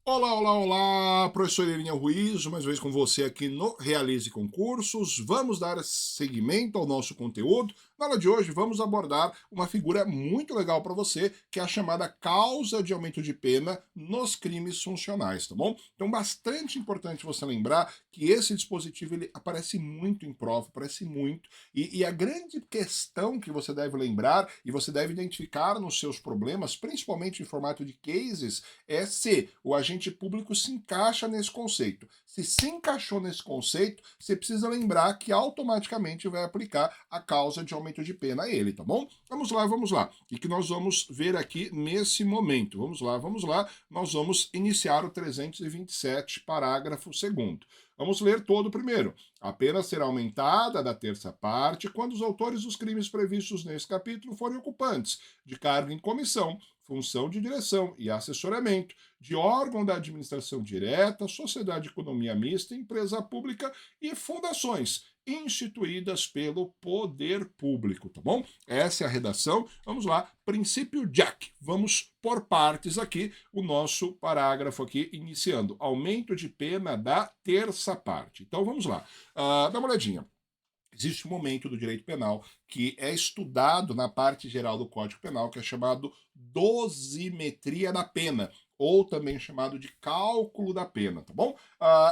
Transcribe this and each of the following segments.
Olá, olá, olá, professor Irinha Ruiz, mais uma vez com você aqui no Realize Concursos. Vamos dar seguimento ao nosso conteúdo. Na aula de hoje vamos abordar uma figura muito legal para você, que é a chamada causa de aumento de pena nos crimes funcionais, tá bom? Então, bastante importante você lembrar que esse dispositivo ele aparece muito em prova, aparece muito, e a grande questão que você deve lembrar e você deve identificar nos seus problemas, principalmente em formato de cases, é se o agente público se encaixa nesse conceito. Se encaixou nesse conceito, você precisa lembrar que automaticamente vai aplicar a causa de aumento de pena a ele, tá bom? Vamos lá, vamos lá. E que nós vamos ver aqui nesse momento. Vamos lá, vamos lá. Nós vamos iniciar o 327, parágrafo 2º. Vamos ler todo o primeiro. A pena será aumentada da terça parte quando os autores dos crimes previstos nesse capítulo forem ocupantes de cargo em comissão, função de direção e assessoramento de órgão da administração direta, sociedade de economia mista, empresa pública e fundações instituídas pelo poder público, tá bom? Essa é a redação. Vamos lá, princípio Jack. Vamos por partes aqui, o nosso parágrafo aqui iniciando. Aumento de pena da terça parte. Então vamos lá. Dá uma olhadinha. Existe um momento do direito penal que é estudado na parte geral do Código Penal, que é chamado dosimetria da pena, ou também chamado de cálculo da pena, tá bom?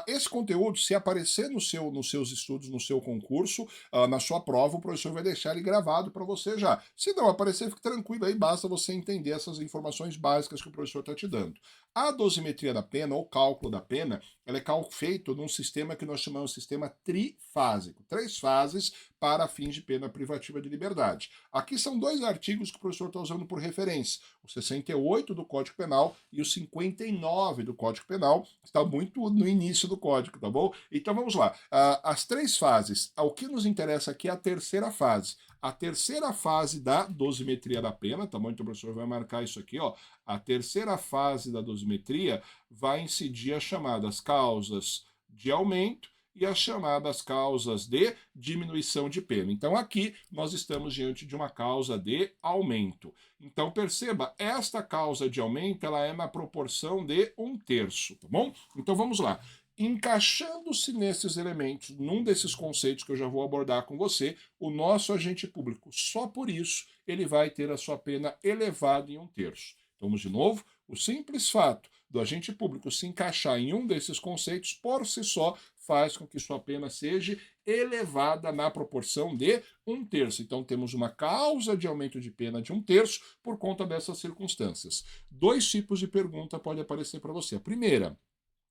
Esse conteúdo, se aparecer nos seus estudos, no seu concurso, na sua prova, o professor vai deixar ele gravado para você já. Se não aparecer, fique tranquilo aí, basta você entender essas informações básicas que o professor está te dando. A dosimetria da pena, ou cálculo da pena, ela é feito num sistema que nós chamamos de sistema trifásico. 3 fases para fins de pena privativa de liberdade. Aqui são 2 artigos que o professor está usando por referência. O 68 do Código Penal e o 59 do Código Penal. Está muito no início do Código, tá bom? Então vamos lá. As 3 fases. O que nos interessa aqui é a terceira fase. A terceira fase da dosimetria da pena, tá bom? Então o professor vai marcar isso aqui, ó. A terceira fase da dosimetria vai incidir as chamadas causas de aumento e as chamadas causas de diminuição de pena. Então aqui nós estamos diante de uma causa de aumento. Então perceba, esta causa de aumento ela é na proporção de 1/3, tá bom? Então vamos lá. Encaixando-se nesses elementos, num desses conceitos que eu já vou abordar com você, o nosso agente público, só por isso, ele vai ter a sua pena elevada em 1/3. Vamos de novo. O simples fato do agente público se encaixar em um desses conceitos, por si só, faz com que sua pena seja elevada na proporção de 1/3. Então, temos uma causa de aumento de pena de 1/3 por conta dessas circunstâncias. 2 tipos de pergunta podem aparecer para você. A primeira,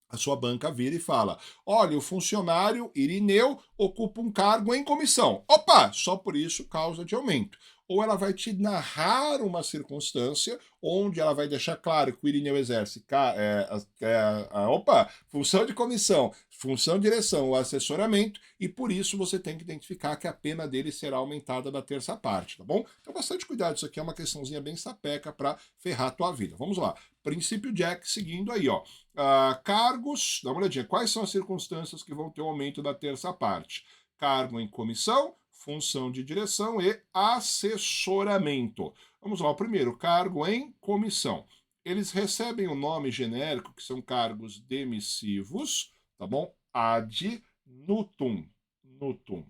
a sua banca vira e fala: olha, o funcionário Irineu ocupa um cargo em comissão. Opa, só por isso causa de aumento. Ou ela vai te narrar uma circunstância onde ela vai deixar claro que o Irineu exerce função de comissão, função de direção ou assessoramento, e por isso você tem que identificar que a pena dele será aumentada da terça parte, tá bom? Então, bastante cuidado, isso aqui é uma questãozinha bem sapeca para ferrar a tua vida. Vamos lá. Princípio Jack seguindo aí, ó. Cargos, dá uma olhadinha, quais são as circunstâncias que vão ter o aumento da terça parte? Cargo em comissão, função de direção e assessoramento. Vamos lá, o primeiro, cargo em comissão. Eles recebem o nome genérico, que são cargos demissivos, tá bom? Ad nutum. Nutum.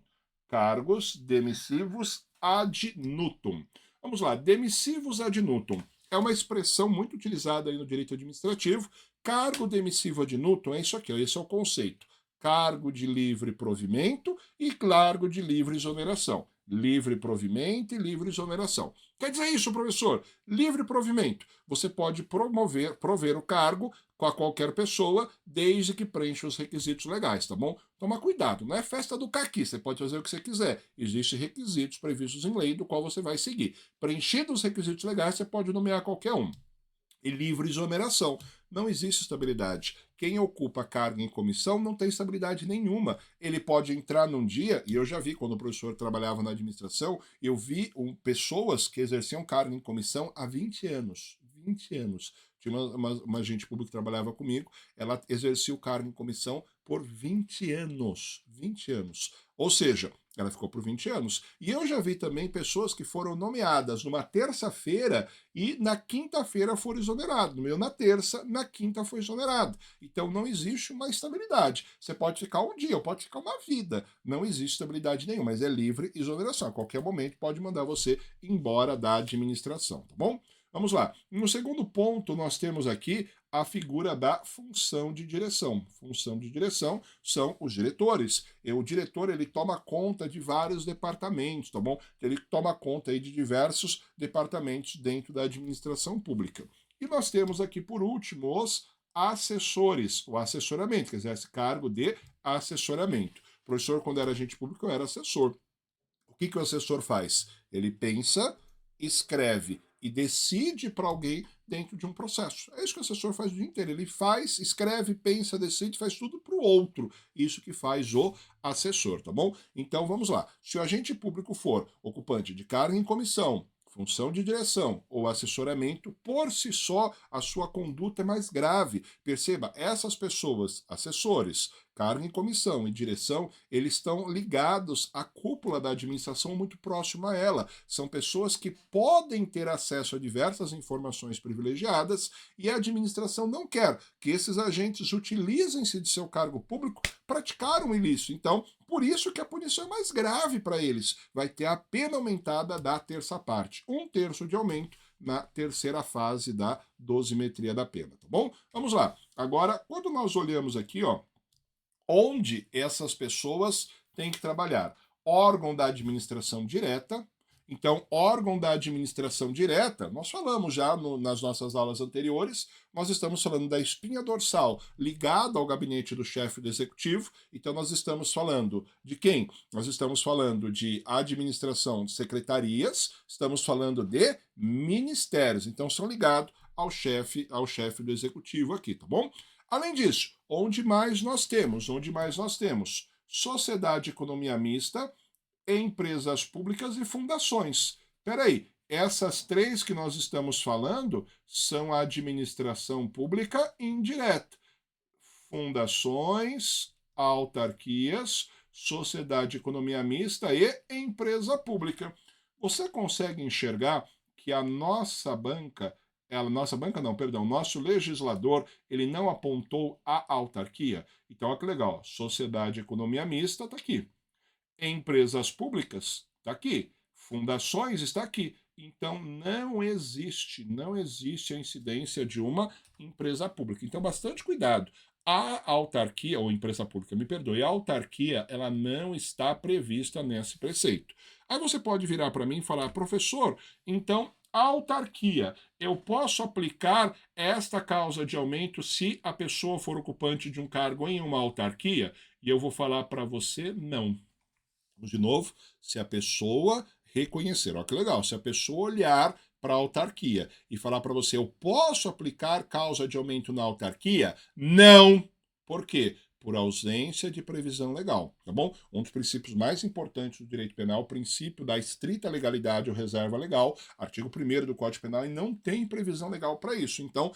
Cargos demissivos ad nutum. Vamos lá, demissivos ad nutum. É uma expressão muito utilizada aí no direito administrativo. Cargo demissivo ad nutum é isso aqui, esse é o conceito. Cargo de livre provimento e cargo de livre exoneração. Livre provimento e livre exoneração. Quer dizer isso, professor? Livre provimento. Você pode prover o cargo a qualquer pessoa, desde que preencha os requisitos legais, tá bom? Toma cuidado, não é festa do caqui, você pode fazer o que você quiser. Existem requisitos previstos em lei do qual você vai seguir. Preenchidos os requisitos legais, você pode nomear qualquer um. E livre exoneração. Não existe estabilidade. Quem ocupa cargo em comissão não tem estabilidade nenhuma. Ele pode entrar num dia, e eu já vi quando o professor trabalhava na administração, eu vi pessoas que exerciam cargo em comissão há 20 anos. 20 anos. Tinha uma agente pública que trabalhava comigo, ela exercia o cargo em comissão por 20 anos. 20 anos. Ou seja, ela ficou por 20 anos. E eu já vi também pessoas que foram nomeadas numa terça-feira e na quinta-feira foram exonerados. No meu, na terça, na quinta foi exonerado. Então não existe uma estabilidade. Você pode ficar um dia, ou pode ficar uma vida. Não existe estabilidade nenhuma, mas é livre exoneração. A qualquer momento pode mandar você embora da administração, tá bom? Vamos lá. No segundo ponto, nós temos aqui a figura da função de direção. Função de direção são os diretores. E o diretor, ele toma conta de vários departamentos, tá bom? Ele toma conta aí de diversos departamentos dentro da administração pública. E nós temos aqui, por último, os assessores, o assessoramento, quer dizer, esse cargo de assessoramento. O professor, quando era agente público, eu era assessor. O que o assessor faz? Ele pensa, escreve e decide para alguém dentro de um processo. É isso que o assessor faz o dia inteiro. Ele faz, escreve, pensa, decide, faz tudo para o outro. Isso que faz o assessor, tá bom? Então vamos lá. Se o agente público for ocupante de cargo em comissão, função de direção ou assessoramento, por si só, a sua conduta é mais grave. Perceba, essas pessoas, assessores, cargo em comissão e direção, eles estão ligados à cúpula da administração, muito próximo a ela. São pessoas que podem ter acesso a diversas informações privilegiadas e a administração não quer que esses agentes utilizem-se de seu cargo público para praticar um ilícito. Então, por isso que a punição é mais grave para eles. Vai ter a pena aumentada da terça parte. 1/3 de aumento na terceira fase da dosimetria da pena, tá bom? Vamos lá. Agora, quando nós olhamos aqui, ó, onde essas pessoas têm que trabalhar? Órgão da administração direta. Então, órgão da administração direta, nós falamos já nas nossas aulas anteriores, nós estamos falando da espinha dorsal ligada ao gabinete do chefe do executivo. Então, nós estamos falando de quem? Nós estamos falando de administração de secretarias, estamos falando de ministérios. Então, são ligados ao chefe do executivo aqui, tá bom? Além disso, onde mais nós temos? Onde mais nós temos? Sociedade de economia mista, empresas públicas e fundações. Peraí, essas três que nós estamos falando são a administração pública indireta. Fundações, autarquias, sociedade de economia mista e empresa pública. Você consegue enxergar que a nossa banca nosso legislador, ele não apontou a autarquia? Então, olha que legal, sociedade de economia mista está aqui. Empresas públicas está aqui. Fundações está aqui. Então, não existe a incidência de uma empresa pública. Então, bastante cuidado. A autarquia, ou empresa pública, me perdoe, a autarquia, ela não está prevista nesse preceito. Aí você pode virar para mim e falar, professor, então a autarquia, eu posso aplicar esta causa de aumento se a pessoa for ocupante de um cargo em uma autarquia? E eu vou falar para você, não. De novo, se a pessoa reconhecer, olha que legal, se a pessoa olhar para a autarquia e falar para você, eu posso aplicar causa de aumento na autarquia? Não. Por quê? Por ausência de previsão legal, tá bom? Um dos princípios mais importantes do direito penal, o princípio da estrita legalidade ou reserva legal, artigo 1º do Código Penal, e não tem previsão legal para isso. Então,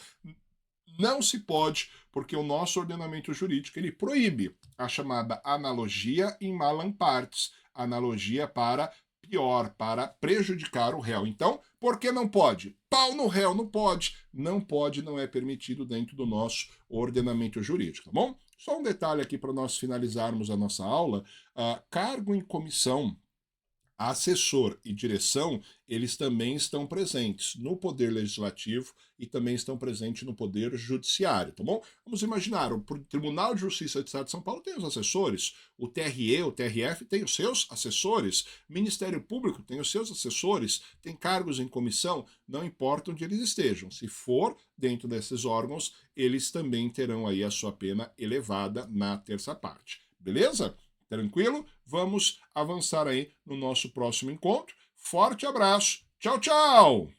não se pode, porque o nosso ordenamento jurídico, ele proíbe a chamada analogia in malam partes, analogia para pior, para prejudicar o réu. Então, por que não pode? Pau no réu, não pode. Não pode, não é permitido dentro do nosso ordenamento jurídico, tá bom? Só um detalhe aqui para nós finalizarmos a nossa aula. Cargo em comissão, assessor e direção, eles também estão presentes no Poder Legislativo e também estão presentes no Poder Judiciário, tá bom? Vamos imaginar, o Tribunal de Justiça do Estado de São Paulo tem os assessores, o TRE, o TRF tem os seus assessores, o Ministério Público tem os seus assessores, tem cargos em comissão, não importa onde eles estejam. Se for dentro desses órgãos, eles também terão aí a sua pena elevada na terça parte. Beleza? Tranquilo? Vamos avançar aí no nosso próximo encontro. Forte abraço. Tchau, tchau!